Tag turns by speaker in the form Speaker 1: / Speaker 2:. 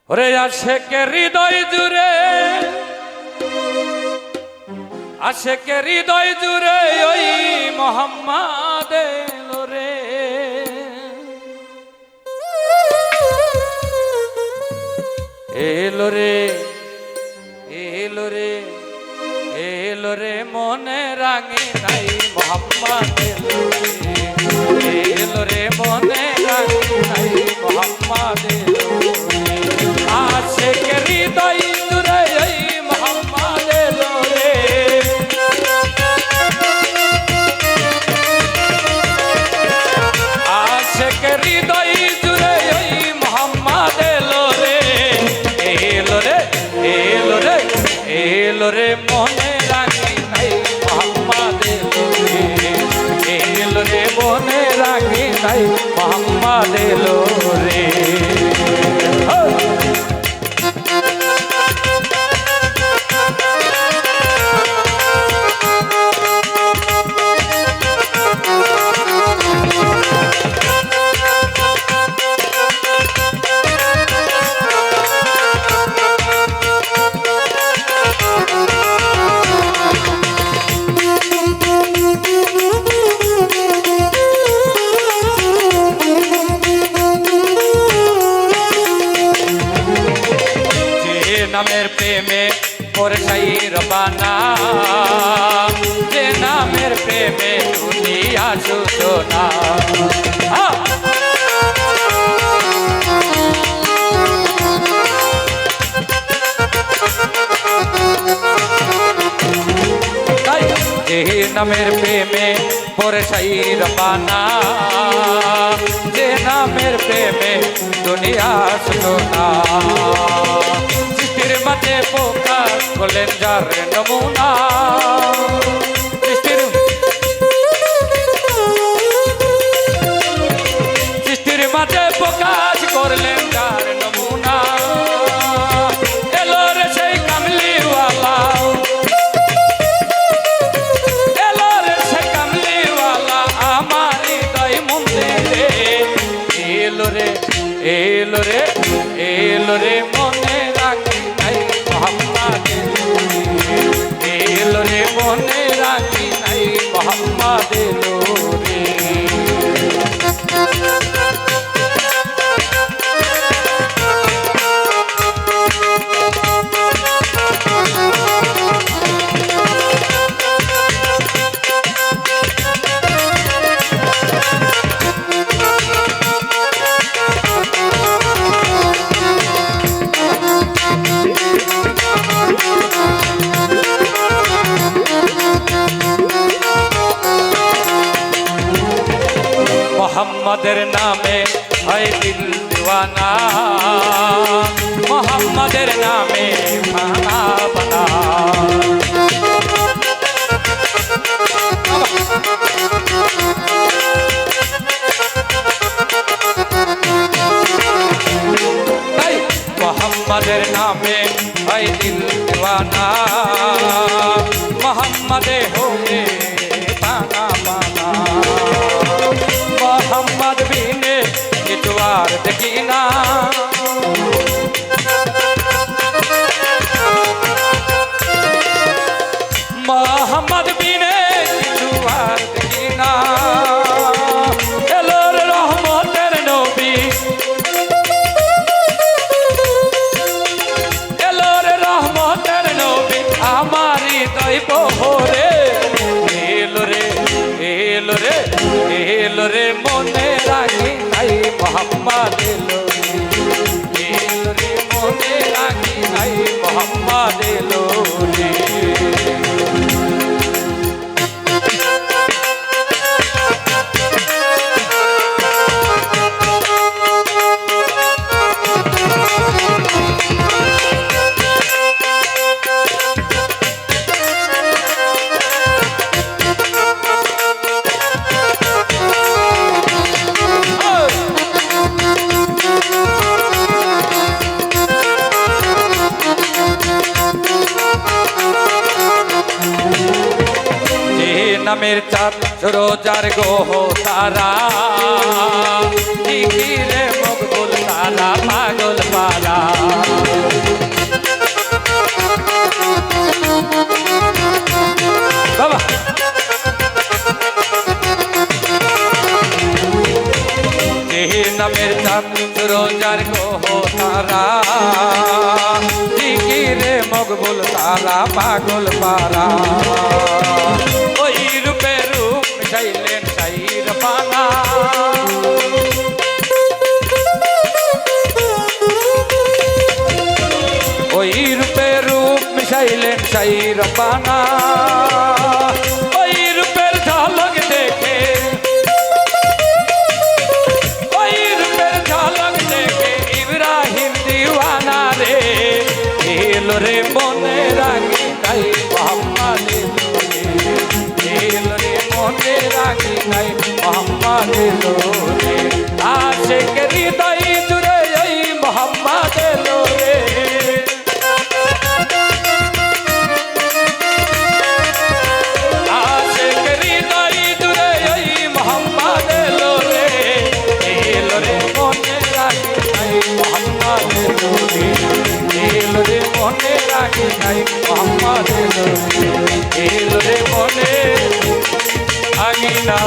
Speaker 1: ওরে আশেকে হৃদয় জুড়ে, আশেকে হৃদয় জুড়ে ওই মোহাম্মদ এলো রে। এলো রে, এলো রে, এলো রে, মনে রাঙে নাই মোহাম্মদ এলো রে। এলো রে, মনে রাঙে নাই মোহাম্মদ এলো রে। আশেকে হৃদয় জুড়ে ওই মোহাম্মদ এলো রে। আশেকে হৃদয় জুড়ে ওই মোহাম্মদ এলো রে। এলো রে, এলো রে, এলো রে, মনে রাখি নাই মোহাম্মদ এলো রে। এলো রে, মনে রাখি নাই মোহাম্মদ এলো রে। নামের প্রেমে পরশাই রবানা, যে নামের প্রেমে দুনিয়া সুসোনা। যে নামের প্রেমে পরশাই রবানা, যে নামের প্রেমে দুনিয়া সুসোনা। মাঝে পোকা বলেন যার নমুনা, সৃষ্টির মাঝে প্রকাশ করলেন যার নমুনা। এলো রে সেই কামলিওয়ালা, এলো রে সেই কামলিওয়ালা আমার হৃদয় মন্দিরে। এলো রে, এলো রে, এলো রে, মনে রাখি নাই মোহাম্মদ এলো রে। এলো রে, মনে রাখি নাই মোহাম্মদ এলো রে। মোহাম্মদের নামে হয় দিল দিওয়ানা, মোহাম্মদের নামে খানা বানা। মোহাম্মদের নামে হয় দিল দিওয়ানা, মোহাম্মদে হোগে বানা বানা। মোহাম্মদ বিনে কিছু আর দেখি না, মোহাম্মদ বিনে কিছু আর দেখি না। এলো রে রহমতের নবী, এলো রে রহমতের নবী আমার হৃদয় বহরে। এলো রে, এলো রে, এলো রে, মনে রাখি নাই মোহাম্মদ এলো রে। এলো রে, মনে রাখি নাই মোহাম্মদ এলো রে। নামের চাঁদ রোজার গোহ তারা, রে মকবুল তারা পাগল পারা। তারা জিকিরে মকবুল তারা পাগল পারা ওই রূপে রূপ মিশাইলেন শাইর পানা ওই রূপে রূপ মিশাইলেন শাইর পানা ওই রূপের ঝলক দেখে ওই রূপের ঝলক দেখে ইব্রাহিম দিওয়ানা রে এলো রে মনে রাখি নাই মোহাম্মদ এলো রে মনে রাখি নাই মোহাম্মদ এলো রে আশিক হৃদয় জুড়ে ওই মোহাম্মদ এলো রে মনে রাখি নাই মোহাম্মদ এলো রে মনে আগিনা